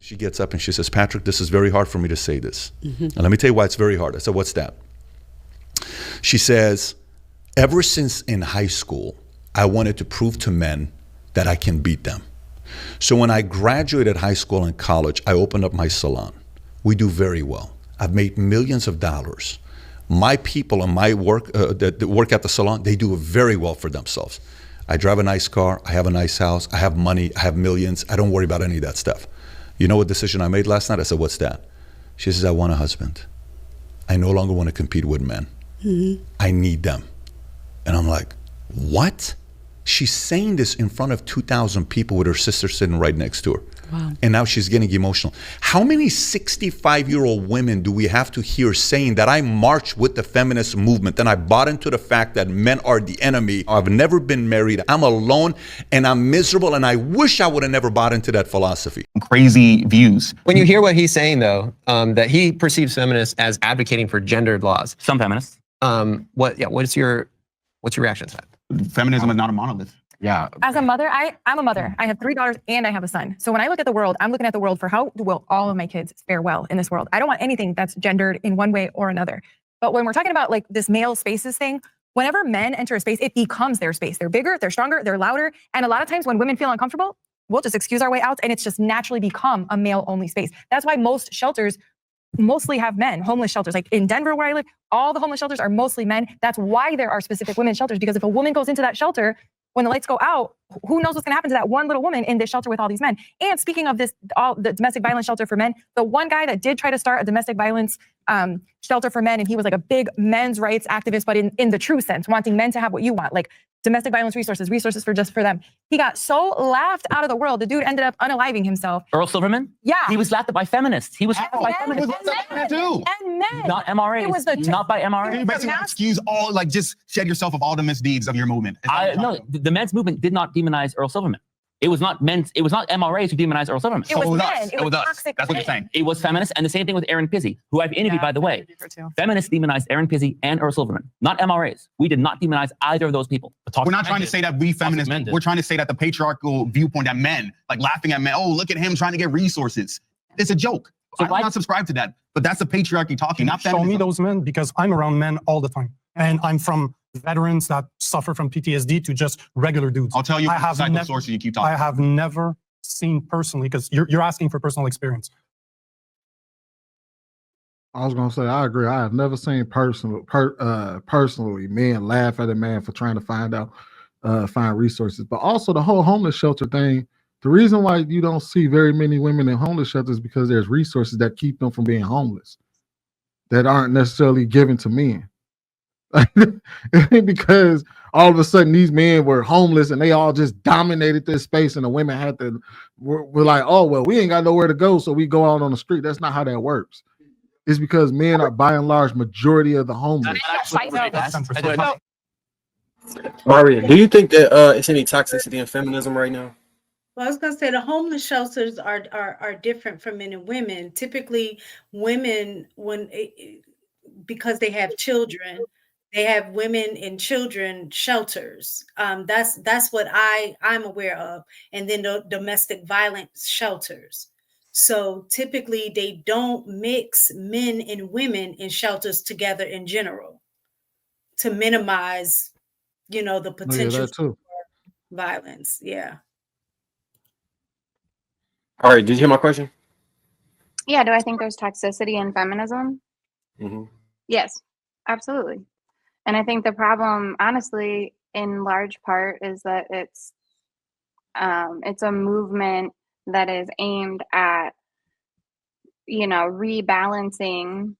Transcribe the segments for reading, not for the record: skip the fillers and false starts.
She gets up and she says, Patrick, this is very hard for me to say this. And let me tell you why it's very hard. I said, what's that? She says, ever since in high school, I wanted to prove to men that I can beat them. So when I graduated high school and college, I opened up my salon. We do very well. I've made millions of dollars. My people and my work that work at the salon, they do very well for themselves. I drive a nice car. I have a nice house. I have money. I have millions. I don't worry about any of that stuff. You know what decision I made last night? I said, what's that? She says, I want a husband. I no longer want to compete with men. I need them. And I'm like, what? She's saying this in front of 2,000 people with her sister sitting right next to her. Wow. And now she's getting emotional. How many 65-year-old women do we have to hear saying that I marched with the feminist movement and I bought into the fact that men are the enemy? I've never been married. I'm alone and I'm miserable and I wish I would have never bought into that philosophy. Crazy views. When you hear what he's saying, though, that he perceives feminists as advocating for gendered laws. Some feminists. What's your reaction to that? Feminism is not a monolith. Yeah. As a mother, I'm a mother. I have 3 daughters and I have a son. So when I look at the world, I'm looking at the world for how will all of my kids fare well in this world. I don't want anything that's gendered in one way or another. But when we're talking about like this male spaces thing, whenever men enter a space, it becomes their space. They're bigger, they're stronger, they're louder. And a lot of times when women feel uncomfortable, we'll just excuse our way out and it's just naturally become a male only space. That's why most shelters mostly have men, homeless shelters. Like in Denver where I live, all the homeless shelters are mostly men. That's why there are specific women's shelters, because if a woman goes into that shelter, when the lights go out, who knows what's going to happen to that one little woman in this shelter with all these men? And speaking of this, all the domestic violence shelter for men, the one guy that did try to start a domestic violence shelter for men, and he was like a big men's rights activist, but in the true sense, wanting men to have what you want, like domestic violence resources for just for them. He got so laughed out of the world. The dude ended up unaliving himself. Earl Silverman? Yeah. He was laughed at by feminists. He was laughed at by feminists. And men. Not MRAs. It was the not by MRAs. You basically excuse all, like, just shed yourself of all the misdeeds of your movement. No, the men's movement did not demonize Earl Silverman. It was not MRAs who demonized Earl Silverman. It was men. us. It was us. Toxic That's what you're men. saying. It was feminists, and the same thing with Aaron Pizzi, who I've interviewed, by the way. Feminists demonized Aaron Pizzi and Earl Silverman, not MRAs. We did not demonize either of those people. We're not trying to say that we feminists, we're trying to say that the patriarchal viewpoint that men, like laughing at men, oh, look at him trying to get resources. It's a joke. So I'm not subscribed to that, but that's the patriarchy talking, not feminism. Show me those men, because I'm around men all the time. And I'm from veterans that suffer from PTSD to just regular dudes. I'll tell you what sources you keep talking. I have never seen personally, because you're asking for personal experience. I was gonna say I agree. I have never seen personally men laugh at a man for trying to find resources. But also the whole homeless shelter thing. The reason why you don't see very many women in homeless shelters is because there's resources that keep them from being homeless that aren't necessarily given to men. Because all of a sudden these men were homeless and they all just dominated this space, and the women had to were like, oh well, we ain't got nowhere to go, so we go out on the street. That's not how that works. It's because men are by and large majority of the homeless. Maria, do you think that it's any toxicity in feminism right now? Well, I was going to say the homeless shelters are different from men and women. Typically, women, because they have children, they have women and children shelters. That's what I'm aware of. And then the domestic violence shelters. So typically they don't mix men and women in shelters together in general to minimize, the potential for violence. Yeah. All right. Did you hear my question? Yeah. Do I think there's toxicity in feminism? Mm-hmm. Yes, absolutely. And I think the problem, honestly, in large part, is that it's a movement that is aimed at, rebalancing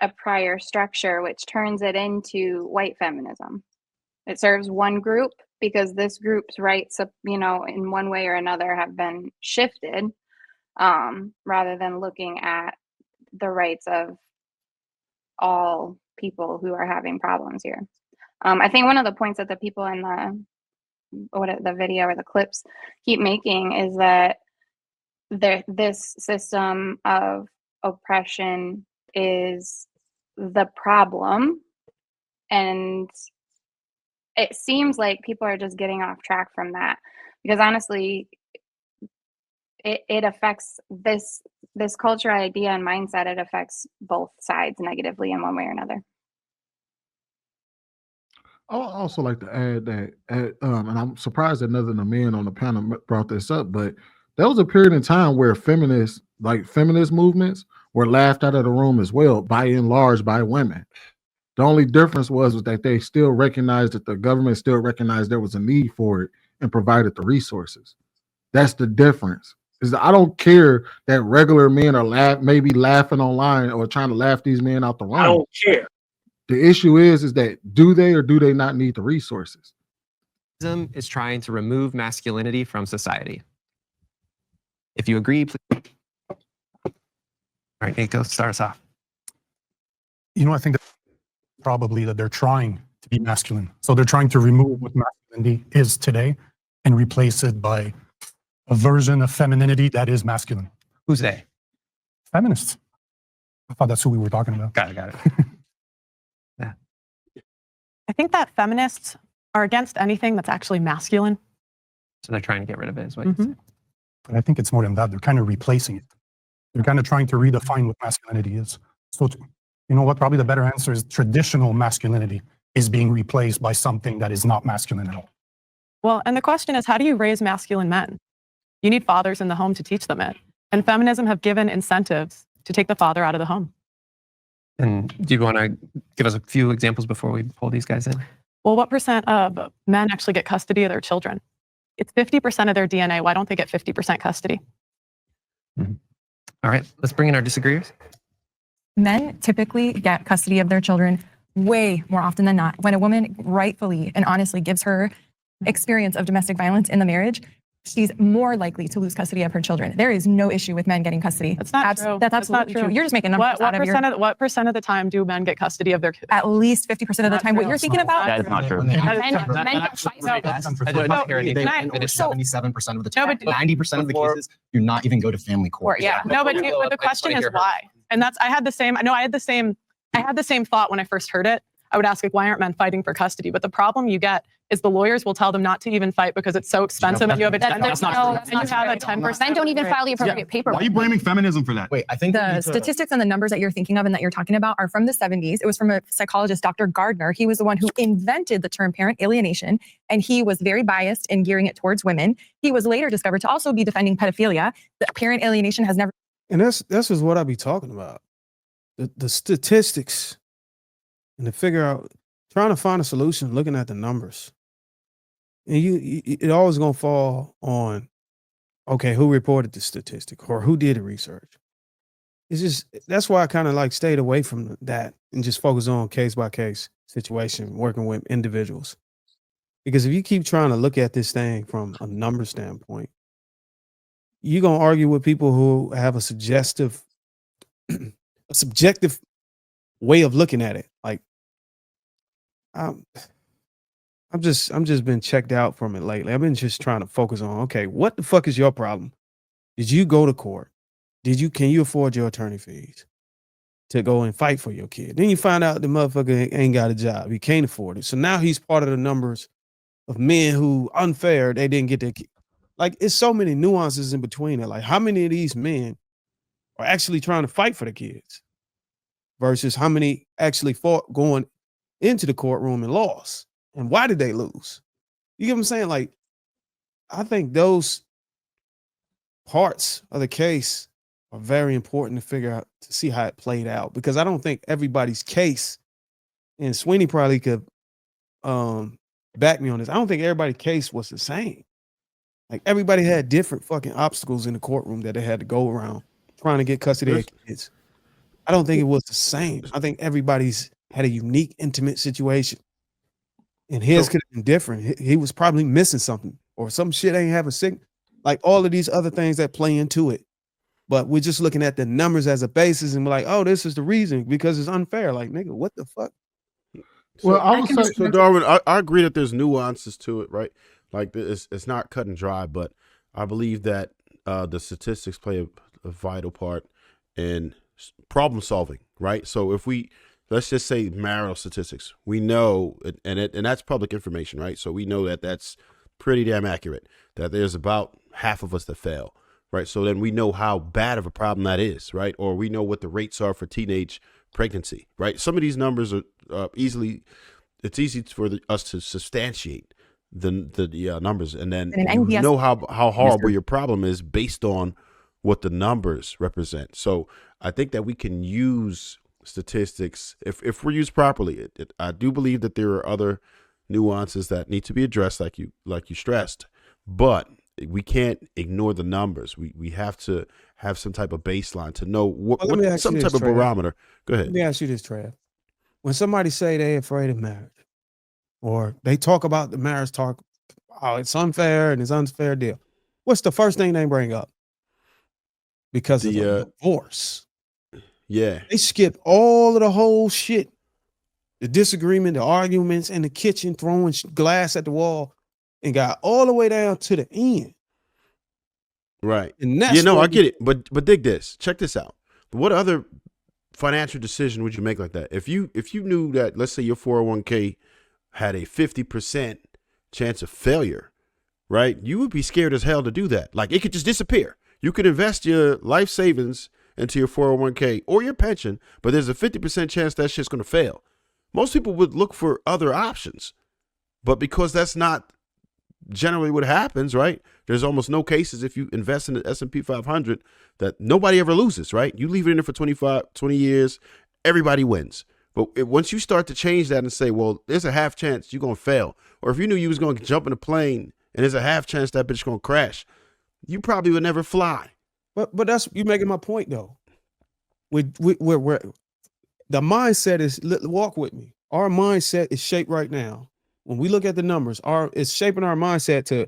a prior structure, which turns it into white feminism. It serves one group because this group's rights, in one way or another have been shifted, rather than looking at the rights of all people who are having problems here. I think one of the points that the people in the video or the clips keep making is that this system of oppression is the problem, and it seems like people are just getting off track from that, because honestly, it affects this culture idea and mindset. It affects both sides negatively in one way or another. I would also like to add that, and I'm surprised that none of the men on the panel brought this up, but there was a period in time where feminist movements were laughed out of the room as well, by and large, by women. The only difference was that they still recognized that the government still recognized there was a need for it and provided the resources. That's the difference. Is that I don't care that regular men are maybe laughing online or trying to laugh these men out the room. I don't care. The issue is that do they or do they not need the resources? Feminism is trying to remove masculinity from society. If you agree, please. All right, Nico, start us off. You know, I think that probably that they're trying to be masculine. So they're trying to remove what masculinity is today and replace it by a version of femininity that is masculine. Who's they? Feminists. I thought that's who we were talking about. Got it. I think that feminists are against anything that's actually masculine. So they're trying to get rid of it, is what you say. But I think it's more than that. They're kind of replacing it. They're kind of trying to redefine what masculinity is. So, you know what? Probably the better answer is traditional masculinity is being replaced by something that is not masculine at all. Well, and the question is, how do you raise masculine men? You need fathers in the home to teach them it. And feminism have given incentives to take the father out of the home. And do you want to give us a few examples before we pull these guys in? Well, what % of men actually get custody of their children? It's 50% of their DNA. Why don't they get 50% custody? All right, let's bring in our disagreeers. Men typically get custody of their children way more often than not. When a woman rightfully and honestly gives her experience of domestic violence in the marriage, she's more likely to lose custody of her children. There is no issue with men getting custody. That's not true. That's absolutely not true. You're just making numbers out of your... What percent of the time do men get custody of their kids? At least 50% of the time. What you're thinking about? That is not true. Men don't fight for this. I don't hear anything. It is 77% of the time. 90% of the cases do not even go to family court. Yeah. No, but the question is why? And that's, I had the same thought when I first heard it. I would ask, like, why aren't men fighting for custody? But the problem you get is the lawyers will tell them not to even fight because it's so expensive, and you have a 10%. Men don't even file the appropriate paperwork. Why are you blaming feminism for that? Wait, I think the statistics and the numbers that you're thinking of and that you're talking about are from the 70s. It was from a psychologist, Dr. Gardner. He was the one who invented the term parent alienation, and he was very biased in gearing it towards women. He was later discovered to also be defending pedophilia. The parent alienation has never... And that's just what I be talking about. The statistics, and to figure out, trying to find a solution, looking at the numbers. And it always gonna fall on, okay, who reported the statistic or who did the research. It's just, that's why I kind of like stayed away from that and just focus on case by case situation, working with individuals. Because if you keep trying to look at this thing from a number standpoint, you're gonna argue with people who have a subjective way of looking at it. Like, I'm just been checked out from it lately. I've been just trying to focus on, okay, what the fuck is your problem? Did you go to court? Can you afford your attorney fees to go and fight for your kid? Then you find out the motherfucker ain't got a job. He can't afford it. So now he's part of the numbers of men who unfair, they didn't get their kid. Like, it's so many nuances in between it. Like, how many of these men are actually trying to fight for the kids versus how many actually fought going into the courtroom and lost? And why did they lose? You get what I'm saying? Like, I think those parts of the case are very important to figure out, to see how it played out, because I don't think everybody's case, and Sweeney probably could back me on this, I don't think everybody's case was the same. Like, everybody had different fucking obstacles in the courtroom that they had to go around trying to get custody of kids. I don't think it was the same. I think everybody's had a unique, intimate situation. And his could have been different. He was probably missing something, or some shit ain't have a signal. Like, all of these other things that play into it. But we're just looking at the numbers as a basis and we're like, oh, this is the reason, because it's unfair. Like, nigga, what the fuck? Well, I would say, so Darwin, I agree that there's nuances to it, right? Like, it's not cut and dry, but I believe that the statistics play a vital part in problem solving, right? So if let's just say marital statistics, we know, and that's public information, right? So we know that that's pretty damn accurate, that there's about half of us that fail, right? So then we know how bad of a problem that is, right? Or we know what the rates are for teenage pregnancy, right? Some of these numbers are it's easy for us to substantiate the numbers, and then you know how horrible your problem is based on what the numbers represent. So I think that we can use statistics if we're used properly. I do believe that there are other nuances that need to be addressed, like you stressed, but we can't ignore the numbers. We have to have some type of baseline to know some type of barometer. Go ahead. Let me ask you this, Trav. When somebody say they're afraid of marriage, or they talk about the marriage oh, it's unfair and it's unfair deal, what's the first thing they bring up? Because of the divorce. Yeah. They skip all of the whole shit, the disagreement, the arguments in the kitchen, throwing glass at the wall, and got all the way down to the end. Right. And that's I get it. But dig this. Check this out. What other financial decision would you make like that? If you knew that, let's say your 401k had a 50% chance of failure, right? You would be scared as hell to do that. Like, it could just disappear. You could invest your life savings into your 401k or your pension, but there's a 50% chance that shit's going to fail. Most people would look for other options, but because that's not generally what happens, right? There's almost no cases if you invest in the S&P 500 that nobody ever loses, right? You leave it in there for 20 years, everybody wins. But once you start to change that and say, well, there's a half chance you're going to fail, or if you knew you was going to jump in a plane and there's a half chance that bitch going to crash, you probably would never fly. But that's, you making my point though. We're the mindset is, walk with me. Our mindset is shaped right now. When we look at the numbers, it's shaping our mindset to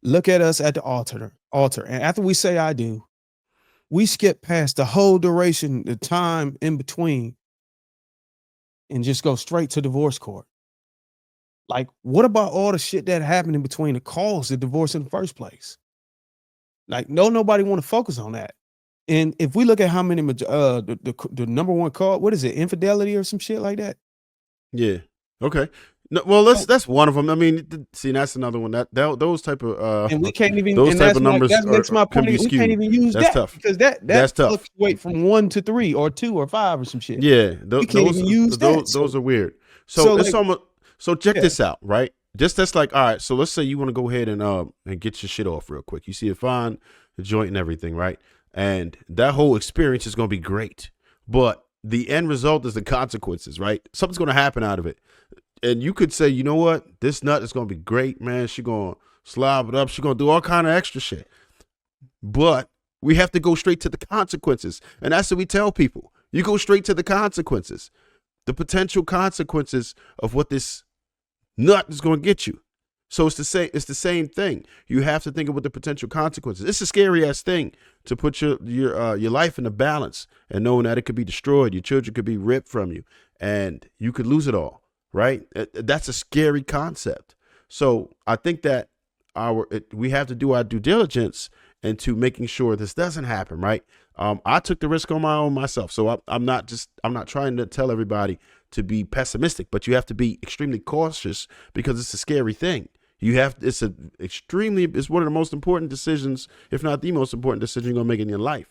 look at us at the altar. And after we say I do, we skip past the whole duration, the time in between, and just go straight to divorce court. Like, what about all the shit that happened in between to cause the divorce in the first place? Like, nobody want to focus on that. And if we look at how many, the number one cause, what is it, infidelity or some shit like that? Yeah. Okay. No, well, that's one of them. I mean, see, that's another one. That those type of and we can't even, those type of numbers. That's my point. We can't even use that's that tough. Because that's tough. Fluctuate from 1 to 3 or 2 or 5 or some shit. Yeah, we can't even use that. Those are weird. So it's almost. So check this out, right? That's like, all right. So let's say you want to go ahead and get your shit off real quick. You see it fine, the joint and everything, right? And that whole experience is going to be great, but the end result is the consequences, right? Something's going to happen out of it. And you could say, you know what? This nut is going to be great, man. She's going to slob it up. She's going to do all kind of extra shit. But we have to go straight to the consequences. And that's what we tell people. You go straight to the consequences, the potential consequences of what this nut is going to get you. So it's the same thing. You have to think about the potential consequences. It's a scary ass thing to put your life in a balance and knowing that it could be destroyed. Your children could be ripped from you and you could lose it all. Right? That's a scary concept. So I think that we have to do our due diligence into making sure this doesn't happen. Right? I took the risk on my own myself. So I'm not trying to tell everybody to be pessimistic, but you have to be extremely cautious because it's a scary thing. It's one of the most important decisions, if not the most important decision you're going to make in your life.